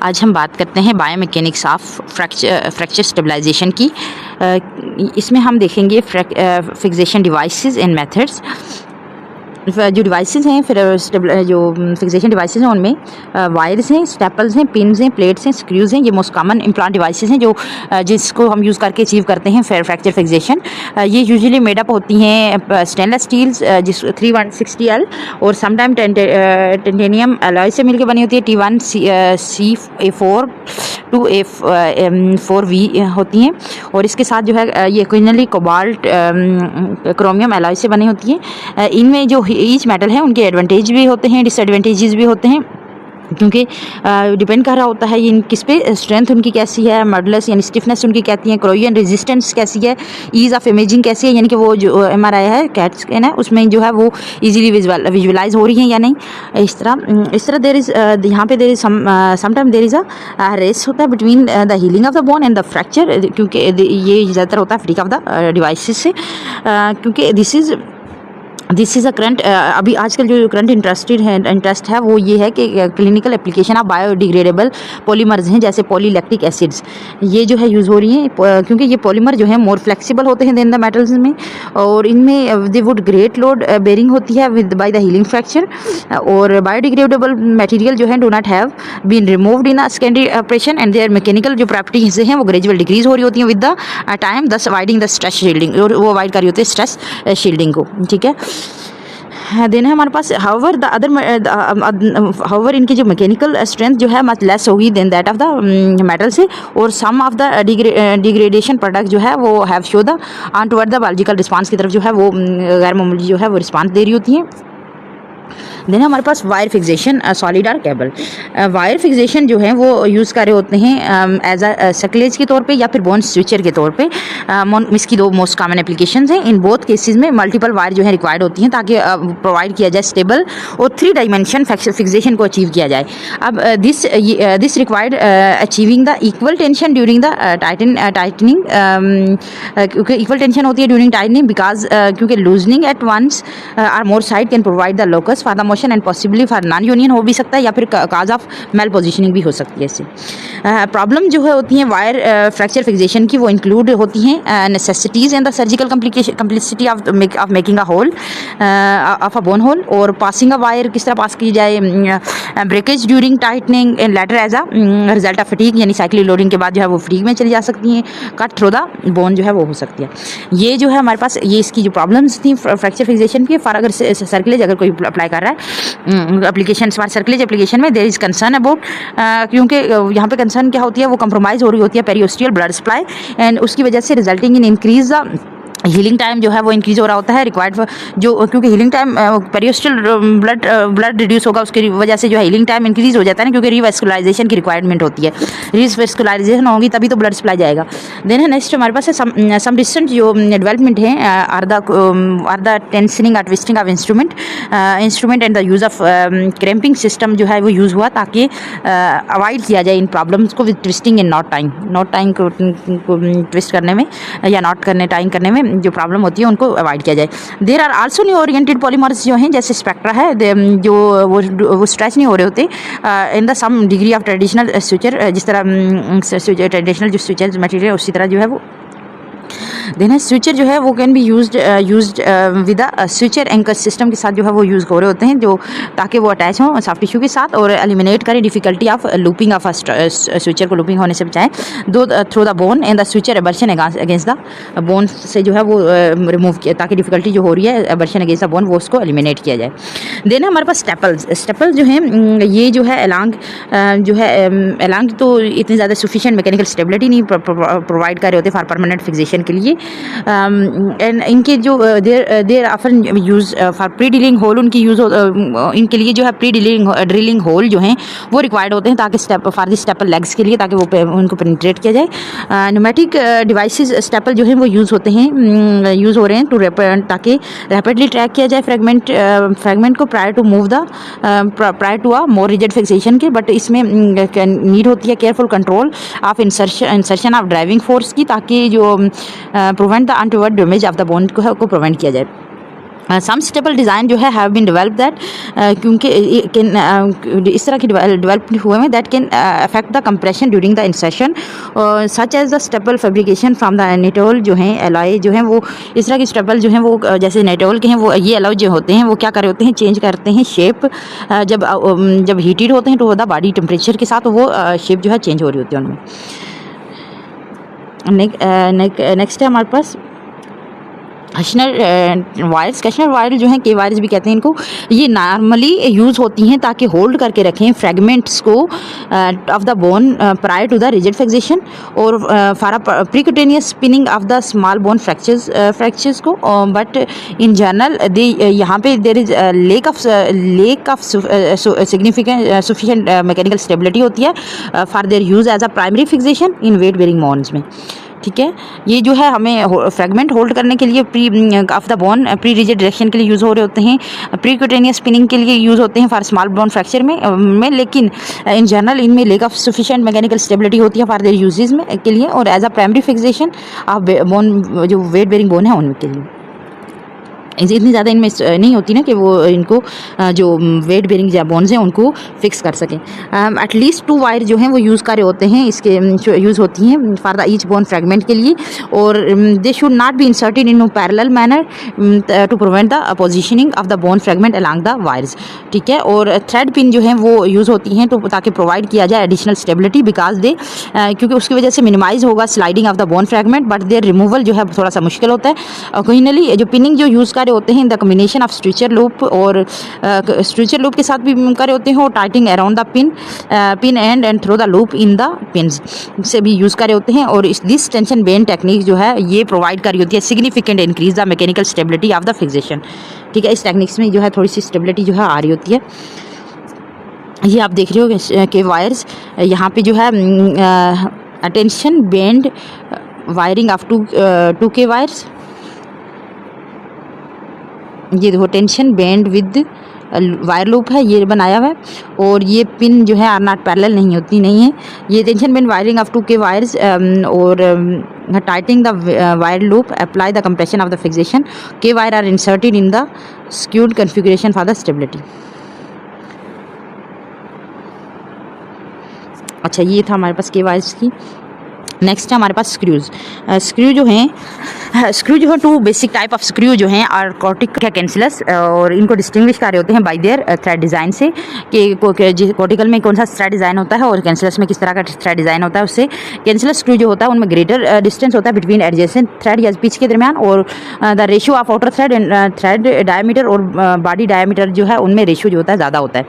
आज हम बात करते हैं बायोमैकेनिक्स ऑफ फ्रैक्चर स्टेबलाइजेशन की। इसमें हम देखेंगे फिक्सेशन डिवाइसेस एंड मेथड्स। जो डिवाइसेस हैं फिर जो फिक्सेशन डिवाइसेस हैं उनमें वायर्स हैं, स्टेपल्स हैं, पिन्स हैं, प्लेट्स हैं, स्क्रूज हैं। ये मोस्ट कॉमन इम्प्लांट डिवाइसेस हैं जो जिसको हम यूज़ करके अचीव करते हैं फ्रैक्चर फिक्सेशन। ये यूजुअली मेडअप होती हैं स्टेनलेस स्टील्स जिस 3160L और समटाइम टेंटेनियम अलॉय से मिलकर बनी होती है। T1C4 टू A4V होती हैं और इसके साथ जो है ये ओरिजिनली कोबाल्ट क्रोमियम अलॉय से बनी होती है। इनमें जो ईच मेटल है उनके एडवांटेज भी होते हैं, डिसएडवांटेजेस भी होते हैं, क्योंकि डिपेंड कर रहा होता है ये किस पे स्ट्रेंथ उनकी कैसी है, मॉडुलस यानी स्टिफनेस उनकी कहती है, क्रोजन रेजिस्टेंस कैसी है, ईज़ ऑफ इमेजिंग कैसी है, यानी कि वो जो MRI है कैट स्कैन है उसमें जो है वो इजीली विजुअलाइज हो रही है या नहीं। इस तरह देर इज़ यहाँ पे there is sometime there is a race होता है between the healing of the bone and the fracture, क्योंकि ये ज़्यादातर होता है फ्रीक ऑफ द डिवाइसेस से, क्योंकि दिस इज़ अ करंट अभी आजकल जो करंट इंटरेस्ट है वो ये है कि clinical application of biodegradable polymers हैं जैसे पॉलीलैक्टिक एसिड्स, ये जो है यूज़ हो रही हैं क्योंकि ये पॉलीमर जो है मोर फ्लेक्सिबल होते हैं देन द मेटल्स में, और इनमें they would great load bearing होती है with by the healing fracture. और बायोडिग्रेडेबल मटेरियल जो है do not have been removed in a secondary operation and their mechanical जो प्रॉपर्टीज हैं वो ग्रेजुअल डिक्रीज हो रही होती हैं with the time, thus avoiding the stress shielding, और वो अवॉइड कर रही होती है स्ट्रेस शील्डिंग को। ठीक है, देन है हमारे पास हाउवर इनकी जो मैकेनिकल स्ट्रेंथ जो है मच लेस होगी then that of the metal से, और some of the degradation product जो है वो have show the on toward the biological response की तरफ जो है वो गैर मामूली जो है वो रिस्पांस दे रही होती है। देन हमारे पास वायर फिक्सेशन सॉलिड और केबल। वायर फिक्सेशन जो है वो यूज़ कर रहे होते हैं एज अ सकलेज के तौर पे या फिर बोन स्विचर के तौर पे। इसकी दो मोस्ट कॉमन एप्लीकेशंस हैं। इन बोथ केसेस में मल्टीपल वायर जो है रिक्वायर्ड होती हैं ताकि प्रोवाइड किया जाए स्टेबल और 3 डायमेंशन फिक्सेशन को अचीव किया जाए। अब this required achieving the equal tension during the tightening, क्योंकि इक्वल टेंशन होती है ड्यूरिंग टाइटनिंग बिकॉज क्योंकि loosening at once are more side can provide the locus for the motion and possibly for non union हो भी सकता है या फिर काज ऑफ मेल पोजिशनिंग भी हो सकती है। इससे प्रॉब्लम जो है होती है वायर फ्रैक्चर फिक्सेशन की वो इंक्लूड होती हैं necessities and the surgical complicity of making a hole of a bone hole, और पासिंग अ वायर किस तरह पास की जाए, breakage during tightening and later as a result of fatigue यानी साइक्लिक लोडिंग के बाद जो है वो फटीग में चली जा सकती हैं, कट थ्रू द बोन जो है वो हो सकती है। ये जो है हमारे पास ये इसकी जो प्रॉब्लम्स थी फ्रैक्चर फिक्सेशन की, फॉर अगर सर्कुलेज अगर कोई अप्लाई कर रहा है एप्लीकेशन सर्कुलेज एप्लीकेशन में देयर इज कंसर्न अबाउट, क्योंकि यहाँ पे कंसर्न क्या होती है वो कंप्रोमाइज़ हो रही होती है पेरियोस्टियल ब्लड सप्लाई एंड उसकी वजह से resulting in increase the healing time जो है वो इंक्रीज हो रहा होता है रिक्वायर्ड जो, क्योंकि healing time periosteal blood reduce होगा उसकी वजह से जो है हीलिंग टाइम इंक्रीज हो जाता है ना, क्योंकि रिवेस्कुलाइजेशन की रिक्वायरमेंट होती है, रिवेस्कुलाइजेशन होगी तभी तो ब्लड सप्लाई जाएगा। देन है नेक्स्ट हमारे पास है सम रिसेंट जो डेवलपमेंट है आर द टेंशनिंग और twisting of instrument and the use of cramping system जो है वो यूज़ हुआ ताकि अवॉइड किया जाए इन प्रॉब्लम्स को with twisting in not time को ट्विस्ट करने में या नॉट करने टाइम करने में जो प्रॉब्लम होती है उनको अवॉइड किया जाए। There are also new oriented polymers जो हैं जैसे स्पेक्ट्रा है जो वो स्ट्रेच नहीं हो रहे होते in the some degree of traditional switcher, जिस तरह ट्रेडिशनल जो स्विचर मटेरियल उसी तरह जो है वो। देन स्विचर जो है वो can be used with a switcher anchor system के साथ जो है वो यूज़ हो रहे होते हैं जो ताकि वो अटैच हों सॉफ्ट टिश्यू के साथ और एलिमिनेट करें difficulty of looping of switcher को लूपिंग होने से बचाएं दो through the bone and the switcher abortion against the bone से जो है वो रिमूव किया ताकि डिफिकल्टी जो हो रही है एबर्शन अगेंस्ट द बोन वो उसको एलिमिनेट किया जाए। देन हमारे पास स्टेपल जो है ये जो है एलांग तो इतनी ज़्यादा सफिशिएंट मैकेनिकल स्टेबिलिटी नहीं प्रोवाइड कर रहे होते फॉर परमानेंट फिक्सेशन के लिए, एंड इनके जो there often use for pre drilling hole उनकी यूज़ इनके लिए जो है प्री ड्रिलिंग होल जो हैं वो रिक्वायर्ड होते हैं ताकि फॉर द स्टेपल लेग्स के लिए ताकि वो उनको पेनिट्रेट किया जाए। न्यूमेटिक डिवाइसेस स्टेपल जो हैं वो यूज़ हो रहे हैं ताकि रैपिडली ट्रैक किया जाए फ्रेगमेंट को prior to a more rigid fixation के, बट इसमें नीड होती है careful control of insertion of driving force की ताकि जो prevent the untoward damage of the bone को प्रिवेंट किया जाए। सम स्टेबल डिज़ाइन जो है हैव बीन डेवलप दैट, क्योंकि इस तरह के डेवलप हुए हैं that can affect the compression during the insertion, such as the stable fabrication from the nitinol जो हैं एलॉय जो हैं वो इस तरह के स्टेबल जो हैं वो जैसे नेटोल के हैं वो ये एलॉय जो होते हैं वो क्या कर रहे होते हैं, चेंज करते हैं शेप, जब हीटेड होते हैं तो होता बॉडी टेम्परेचर के साथ वो शेप जो है चेंज हो रही होती है उनमें। नेक्स्ट है हमारे पास कशनर वायर्स। कशनर वायर जो हैं के वायर्स भी कहते हैं इनको, ये नॉर्मली यूज़ होती हैं ताकि होल्ड करके रखें फ्रेगमेंट्स को of the bone prior to the rigid fixation और for percutaneous spinning of the small bone fractures को, बट इन जनरल दे यहाँ पे there is lack of significant sufficient mechanical stability होती है for their use as a primary fixation in weight bearing bones में। ठीक है, ये जो है हमें फ्रेगमेंट होल्ड करने के लिए pre of the bone pre rigid direction के लिए यूज़ हो रहे होते हैं, प्री क्यूटेनियस स्पिनिंग के लिए यूज़ होते हैं फॉर स्मॉल बोन फ्रैक्चर में लेकिन इन जनरल इनमें lack of sufficient mechanical stability होती है फॉर देयर यूजेज में के लिए और as a primary fixation of bone जो वेट बेरिंग बोन है उनके लिए। इतनी ज़्यादा इनमें नहीं होती ना कि वो इनको जो वेट बेरिंग बोन्स हैं उनको फिक्स कर सकें। एटलीस्ट 2 वायर जो हैं वो यूज़ कर रहे होते हैं, इसके यूज़ होती हैं for the each bone fragment के लिए और they should not be inserted in parallel manner to prevent the positioning of the bone fragment along the wires. ठीक है, और थ्रेड पिन जो हैं वो यूज़ होती हैं तो ताकि प्रोवाइड किया जाए एडिशनल स्टेबिलिटी बिकॉज दे क्योंकि उसकी वजह से मिनिमाइज होगा sliding of the bone fragment, but their removal जो है थोड़ा सा मुश्किल होता है। ओकेजनली जो पिनिंग जो यूज़ कर रहे होते हैं the combination of stretcher loop और स्ट्रेचर लूप के साथ भी कर रहे होते हैं और tightening around the pin and through the loop in the pins से भी यूज़ कर रहे होते हैं और दिस टेंशन बेंड टेक्निक जो है ये प्रोवाइड कर रही होती है significant increase the mechanical stability of the fixation. ठीक है, इस टेक्निक्स में जो है थोड़ी सी स्टेबिलिटी जो है आ रही होती है। ये आप देख रहे हो कि वायर्स यहाँ पे जो है a tension band wiring of two K wires, ये देखो tension band with wire loop है ये बनाया हुआ है और ये पिन जो है आर नॉट पैरेलल नहीं है। ये tension band wiring of 2 K wires और tightening the wire loop apply the compression of the fixation K wire are inserted in the skewed configuration for the stability. अच्छा, ये था हमारे पास के वायर्स की। नेक्स्ट है हमारे पास स्क्रूज। स्क्रू जो हैं 2 बेसिक टाइप ऑफ स्क्रू जो हैं और कॉर्टिकल कैंसिलस और इनको डिस्टिंग्विश कर रहे होते हैं बाय देयर थ्रेड डिज़ाइन से कि कॉर्टिकल में कौन सा थ्रेड डिज़ाइन होता है और कैंसिलस में किस तरह का थ्रेड डिज़ाइन होता है। उससे कैंसिलस स्क्रू जो होता है उनमें ग्रेटर डिस्टेंस होता है बिटवीन एडजेसेंट थ्रेड या पिच के दरमियान और the ratio of outer thread and thread diameter और बॉडी डायमीटर जो है उनमें रेशियो जो होता है ज़्यादा होता है।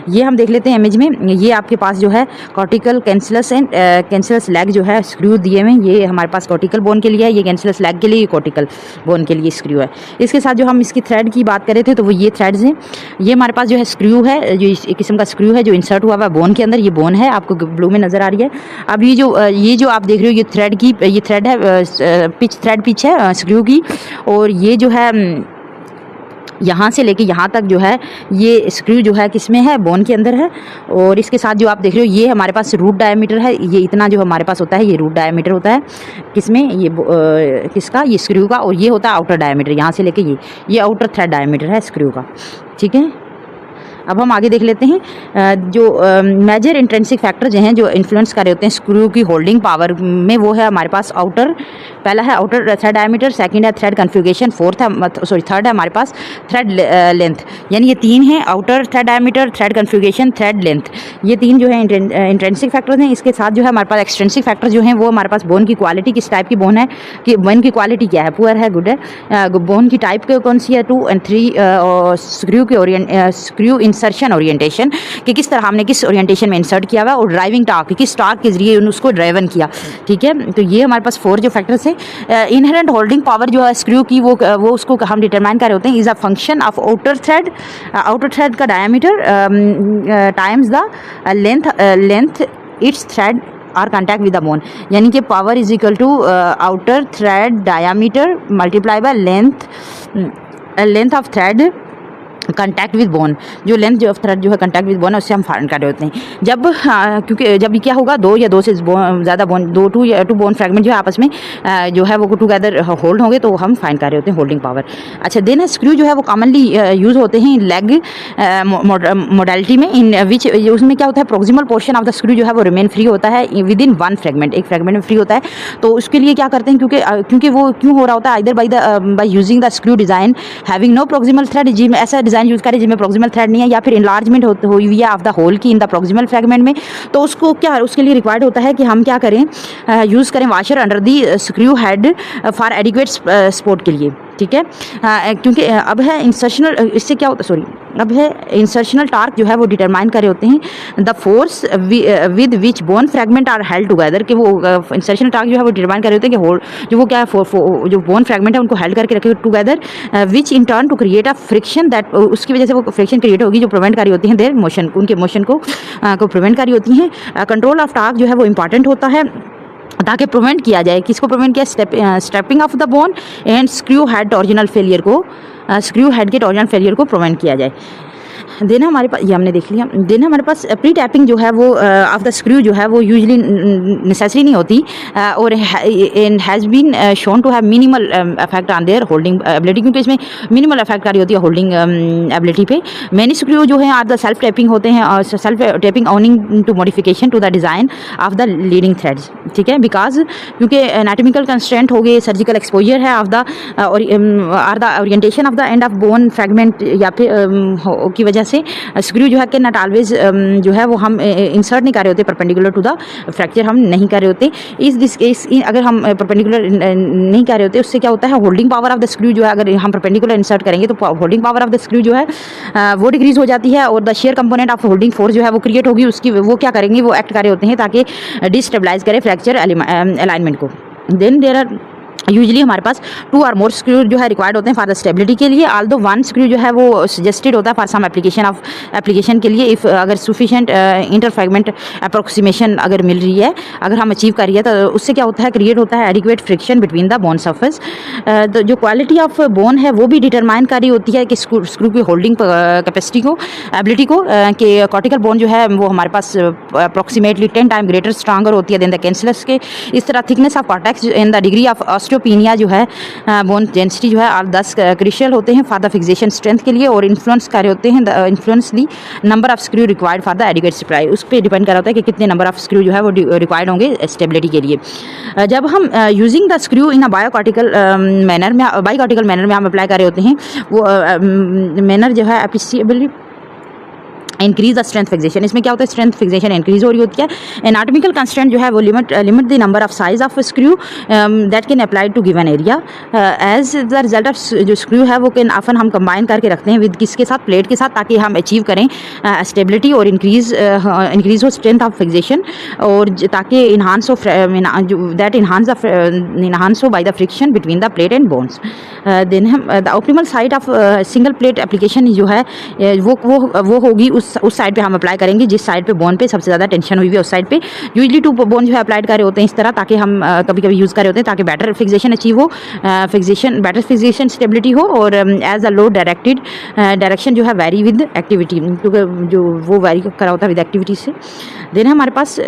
ये हम देख लेते हैं इमेज में। ये आपके पास जो है cortical cancellous and cancellous leg जो है स्क्रू दिए हुए हैं। ये हमारे पास कॉर्टिकल बोन के लिए है, ये कैंसिलस लेग के लिए, ये कॉर्टिकल बोन के लिए स्क्रू है। इसके साथ जो हम इसकी थ्रेड की बात कर रहे थे तो वो ये थ्रेड्स हैं। ये हमारे पास जो है स्क्रू है, जो इस किस्म का स्क्रू है जो इंसर्ट हुआ हुआ है बोन के अंदर। ये बोन है, आपको ब्लू में नज़र आ रही है। अब ये जो आप देख रहे हो ये थ्रेड है, पिच थ्रेड पिच है स्क्रू की और ये जो है यहाँ से लेके यहाँ तक जो है ये स्क्रू जो है किस में है, बोन के अंदर है। और इसके साथ जो आप देख रहे हो ये हमारे पास रूट डायमीटर है। ये इतना जो हमारे पास होता है ये रूट डायमीटर होता है किसमें, ये किसका, ये स्क्रू का। और ये होता है आउटर डायमीटर, यहाँ से लेके ये आउटर थ्रेड डायमीटर है स्क्रू का। ठीक है, अब हम आगे देख लेते हैं जो मेजर इंट्रिंसिक फैक्टर जो हैं जो इन्फ्लुएंस कर रहे होते हैं स्क्रू की होल्डिंग पावर में। वो है हमारे पास आउटर, पहला है आउटर थ्रेड डायमीटर, सेकंड है थ्रेड कॉन्फ़िगरेशन, थर्ड है हमारे पास थ्रेड लेंथ। यानी ये 3 हैं, outer thread diameter, thread configuration, thread length. ये 3 जो है इंट्रिंसिक फैक्टर्स हैं। इसके साथ जो है हमारे पास एक्सट्रिंसिक फैक्टर जो हैं वो हमारे पास बोन की क्वालिटी, किस टाइप की बोन है, कि बोन की क्वालिटी क्या है, पुअर है, गुड है, बोन की टाइप कौन सी है, 2 और 3, स्क्रू के स्क्रू इंसर्शन ओरिएंटेशन कि किस तरह हमने किस ओरिएंटेशन में इंसर्ट किया हुआ, और ड्राइविंग टार्क किस टार्क के जरिए उसको ड्राइवन किया। ठीक है, तो ये हमारे पास 4 जो फैक्टर्स हैं। इनहेरेंट होल्डिंग पावर जो है स्क्रू की वो उसको हम डिटरमाइन कर रहे होते हैं is a function of outer thread का diameter times the length its thread और कॉन्टैक्ट विद द बोन। यानी कि power is equal to outer thread diameter multiply by length of thread contact with bone, जो length जो thread जो है contact with bone है उससे हम फाइंड कर रहे होते हैं। जब क्योंकि जब क्या होगा, दो या दो से ज़्यादा बोन, टू बोन फ्रैगमेंट जो है आपस में जो है वो टुगेदर होल्ड होंगे तो हम फाइंड कर रहे होते हैं होल्डिंग पावर। अच्छा, देन स्क्रू जो है वो कॉमनली यूज़ होते हैं लेग मोडालिटी में, इन विच उसमें क्या होता है, proximal portion of the screw जो है वो रिमेन फ्री होता है विद इन वन फ्रेगमेंट, एक फ्रेगमेंट में फ्री होता है। तो उसके लिए क्या करते हैं, क्योंकि वो क्यों हो रहा होता है, either by using the screw design having no proximal thread, जिसमें ऐसा डिज़ाइन यूज़ करें जिसमें प्रोक्सिमल थ्रेड नहीं है, या फिर इनलार्जमेंट हुई हुई है ऑफ द होल की इन द प्रोक्सिमल फ्रेगमेंट में, तो उसको क्या उसके लिए रिक्वायर्ड होता है कि हम क्या करें, यूज़ करें washer under the screw head for adequate support के लिए। ठीक है, क्योंकि अब है इंसर्शनल, इससे क्या होता है, सॉरी, अब है इंसर्शनल टार्क जो है वो डिटरमाइन करे होते हैं the force with which bone fragment are held together, कि वो इंसर्शनल टार्क जो है वो डिटरमाइन करे होते हैं कि होल्ड जो वो क्या है जो बोन फ्रैगमेंट है उनको हेल्ड करके रखे together, which in turn to create a friction that, उसकी वजह से वो फ्रिक्शन क्रिएट होगी जो प्रिवेंट करी होती हैं देयर मोशन, उनके मोशन को प्रिवेंट करी होती हैं। कंट्रोल ऑफ टार्क जो है वो इंपॉर्टेंट होता है ताकि प्रिवेंट किया जाए, किसको प्रिवेंट किया, stepping of the bone and screw head original failure को, स्क्रू हेड के ओरिजिनल फेलियर को प्रिवेंट किया जाए। देन हमारे पास, ये हमने देख लिया, देन हमारे पास प्री टैपिंग जो है वो ऑफ द स्क्रू जो है वो यूजली नेसेसरी नहीं होती और has been shown to have minimal effect on their holding ability, क्योंकि इसमें मिनिमल इफेक्ट कारी होती है होल्डिंग एबिलिटी पे। मैनी स्क्रू जो है आर द सेल्फ टैपिंग होते हैं और self tapping owning to modification to the design of the leading threads. ठीक है, बिकॉज क्योंकि एनाटॉमिकल कंस्ट्रेंट हो गए, सर्जिकल एक्सपोजर है of the are the orientation of the end of bone fragment या फिर की वजह से स्क्रू जो है कि नॉट ऑलवेज जो है वो हम इंसर्ट नहीं कर रहे होते परपेंडिकुलर टू द फ्रैक्चर, हम नहीं कर रहे होते। इस दिस केस अगर हम परपेंडिकुलर नहीं कर रहे होते उससे क्या होता है, holding power of the screw जो है अगर हम परपेंडिकुलर इंसर्ट करेंगे तो holding power of the screw जो है वो डिक्रीज हो जाती है और the share component of holding force जो है वो क्रिएट होगी, उसकी वो क्या करेंगे, वो एक्ट कर रहे होते हैं ताकि डिस्टेबलाइज करे फ्रैक्चर अलाइनमेंट को। देन देयर आर यूजली हमारे पास 2 और मोर स्क्रू जो है रिक्वायर्ड होते हैं फॉर द स्टेबिलिटी के लिए, आल्दो 1 स्क्रू जो है वो सजेस्टेड होता है फॉर सम एप्लीकेशन के लिए, इफ़ अगर सुफिशिएंट इंटरफ्रैगमेंट अप्रोक्सीमेशन अगर मिल रही है, अगर हम अचीव कर रही है तो उससे क्या होता है, क्रिएट होता है adequate friction between the bone surface. जो क्वालिटी ऑफ बोन है वो भी डिटरमाइन कर रही होती है कि स्क्रू की होल्डिंग कैपेसिटी को, एबिलिटी को, कि कॉर्टिकल बोन जो है वो हमारे पास अप्रोक्सीमेटली 10 टाइम ग्रेटर स्ट्रांगर होती है देन द कैंसलस के। इस तरह thickness of cortex and the degree of osteopenia जो है बोन डेंसिटी जो है और 10 क्रिशियल होते हैं फॉर द फिक्सेशन स्ट्रेंथ के लिए, और इन्फ्लुएंस कर रहे होते हैं influence the number of screw required for the adequate supply, उस पर डिपेंड कर रहा होता है कि कितने नंबर ऑफ स्क्रू जो है वो रिक्वायर्ड होंगे स्टेबिलिटी के लिए। जब हम using the screw in a bicortical manner में हम अप्लाई कर रहे होते हैं, वो मैनर जो है एप्रिसिएबली इंक्रीज द स्ट्रेंथ फिक्सेशन, इसमें क्या होता है, स्ट्रेंथ फिक्सेशन इंक्रीज हो रही होती है। एनाटॉमिकल कंस्ट्रेंट जो है वो limit the number of size of screw that can apply to given area as the result of जो स्क्रू है वो कैन ऑफन हम कंबाइन करके रखते हैं विद किसके साथ, प्लेट के साथ, ताकि हम अचीव करें स्टेबिलिटी और इंक्रीज हो स्ट्रेंथ ऑफ फिक्सेशन, और ताकि इन्हांस हो दैट इन्हांस हो by the friction between the plate and bones. Then हम the optimal side of single plate application जो है वो होगी उस साइड पे हम अप्लाई करेंगे जिस साइड पे बोन पे सबसे ज़्यादा टेंशन हुई हुई है उस साइड पे। यूजली 2 बोन जो है अप्लाइड कर रहे होते हैं इस तरह, ताकि हम कभी कभी यूज़ कर रहे होते हैं ताकि बेटर फिक्सेशन अचीव हो, बेटर फिक्सेशन स्टेबिलिटी हो, और एज अ लोड डायरेक्शन जो है वैरी विद एक्टिविटी, क्योंकि जो वो वैरी करा होता है विद एक्टिविटी से। देन हमारे पास